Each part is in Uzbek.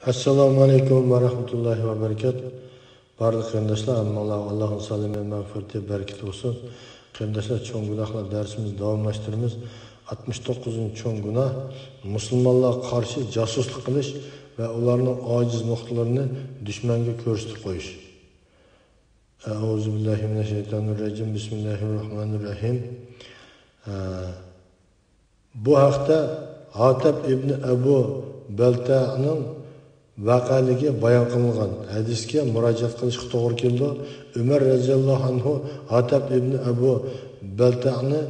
Assalomu alaykum va rahmatullohi va barakatuh. Barlik qarindoshlar, Allohning salom va mag'firati barakat bo'lsin. Qarindoshlar, cho'ng gunohlar darsimizni davomlashtiramiz. 69-cho'ng gunoh musulmonlarga qarshi josuslik qilish va ularning ojiz nuqtalarini dushmanga ko'rsatib qo'yish. A'udzu billahi minash shaytonir rojim. Bismillahirrohmanirrohim. Bu haqda Hatib ibn Abu Balta'ning vaqaligi bayon qilingan hadisga murojaat qilishga to'g'ri keldi. Umar roziyallohu anhu Hatib ibn Abu Balta'ni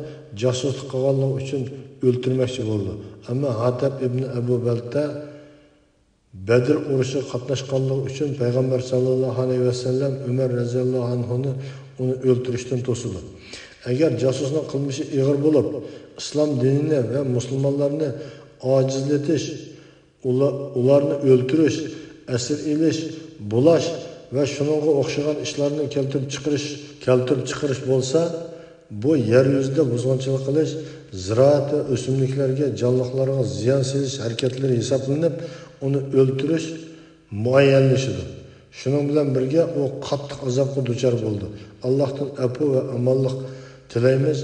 josuslik qilganligi uchun o'ldirmoqchi bo'ldi. Ammo Hatib ibn Abu Balta Badr urushi qatnashganligi uchun payg'ambar sallallohu alayhi vasallam Umar roziyallohu anhuni uni o'ldirishdan to'sdi. Agar josusning qilmishi ig'ir bo'lib, islom dinini va musulmonlarni ojizlatish, ularni o'ldirish, asir elish, bulash va shuningga o'xshagan ishlarni keltirib chiqarish bo'lsa, bu yer yuzida buzg'unchilik qilish, ziroat va o'simliklarga, jonliqlarga ziyon selish harakatlari hisoblanib, uni o'ldirish muayyanlashidir. Shuning bilan birga u qattiq azobga duchor bo'ldi. Allohdan afv va amonlik tilaymiz.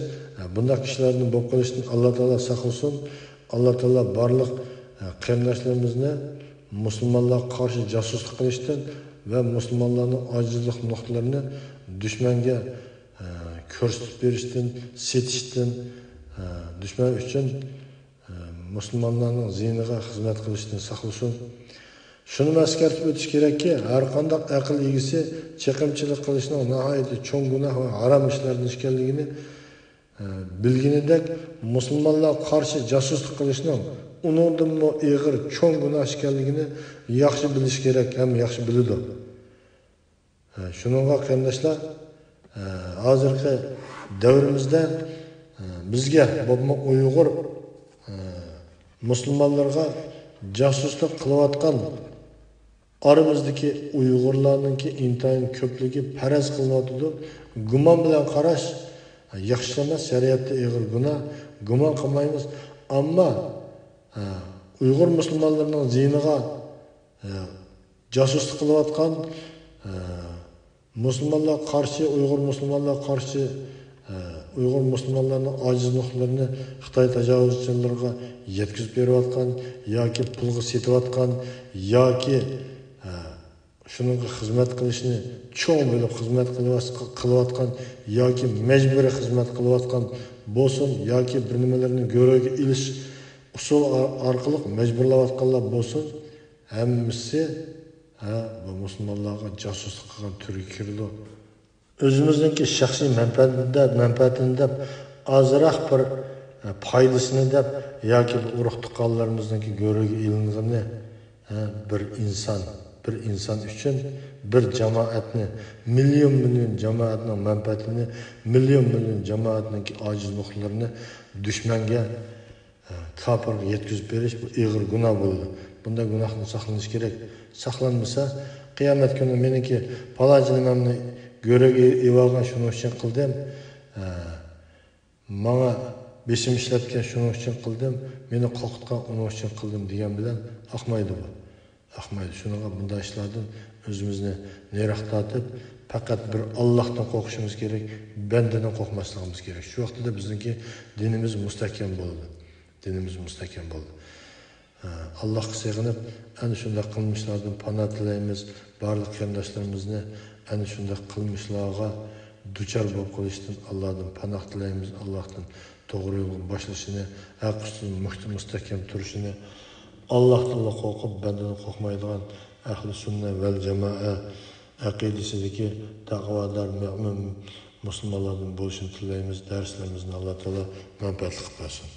Bunday kishilarni bo'lib qolishdan Alloh taolo saqlasin. Alloh taolo barliq qarindoshlarimizni musulmonlarga qarshi josuslik qilishdan va musulmonlarning ojizlik nuqtalarini dushmanga ko'rsatib berishdan, setishdan, dushman uchun musulmonlarning ziyniga xizmat qilishdan saqlasin. Shuni eskartib o'tish kerakki, har qanday aql egisi chaqimchilik qilishning nihoyatda cho'ng gunoh va harom ishlardan ekanligini bilginidek, musulmonlarga qarshi josuslik qilishning uningdan ig'ir cho'ng gunoh ekanligini yaxshi bilish kerak, ham yaxshi biladi. Shuningga qarindoshlar, hozirgi davrimizda bizga Uyg'ur musulmonlarga josuslik qilayotgan oramizdagi Uyg'urlarningki intayin ko'pligi faraz qilinadi. Gumon bilan qarash yaxshi emas, shariatda ig'ir gunoh, gumon qilmaymiz. Ammo Uyg'ur musulmonlarining ziyniga josuslik qilayotgan musulmonlarga qarshi, Uyg'ur musulmonlarning ojiz nuqtalarini Xitoy tajovuzchilariga yetkazib berayotgan yoki pulga setayotgan yoki shuningga xizmat qilishni cho'ng bo'lib xizmat qilayotgan yoki majburiy xizmat qilayotgan bo'lsin yoki bir nimalarni go'ro'ga ilish usul orqali majburlayotganlar bo'lsin, hammasi bu musulmonlarga josuslik qilgan turga kirdi. O'zimizningki shaxsiy manfaatini deb ozroq bir foydasini deb yoki urug' tuqqanlarimizningki go'ro'ga ilinganini bir inson uchun bir jamoatni, million jamoatning manfaatini, million jamoatning ojiz nuqtalarini dushmanga, kofirga yetkazib berish bu ig'ir gunoh bo'ldi. Bunday gunohdan saqlanish kerak. Saqlanmasa, qiyomat kuni meniki falonchi nimamni go'ro'ga evagan shuning uchun qildim, menga beshim ishlatgan shuning uchun qildim, meni qo'rqitgan uning uchun qildim degan bilan oqmaydi bu. Ahmaydi. Shuninga bunday ishlardan o'zimizni nariroq tortib, faqat bir Allohdan qo'rqishimiz kerak, bandadan qo'rqmasligimiz kerak. Shu vaqtda bizningki dinimiz mustahkam bo'ldi. Allohga sig'inib, ana shunday qilmishlardan panoh tilaymiz. Barliq qarindoshlarimizni ana shunday qilmishlarga duchor bo'lib qolishdan Allohdan panoh tilaymiz. Allohdan to'g'ri yo'lga boshlashini, haq ustida mustahkam turishini, Allohdan qo'rqib, bandadan qo'rqmaydigan ahli sunna val jamoa aqidasidagi taqvodor mu'min musulmonlardan bo'lishini tilaymiz. Darslarimizni Alloh taolo manfaatli qilib bersin.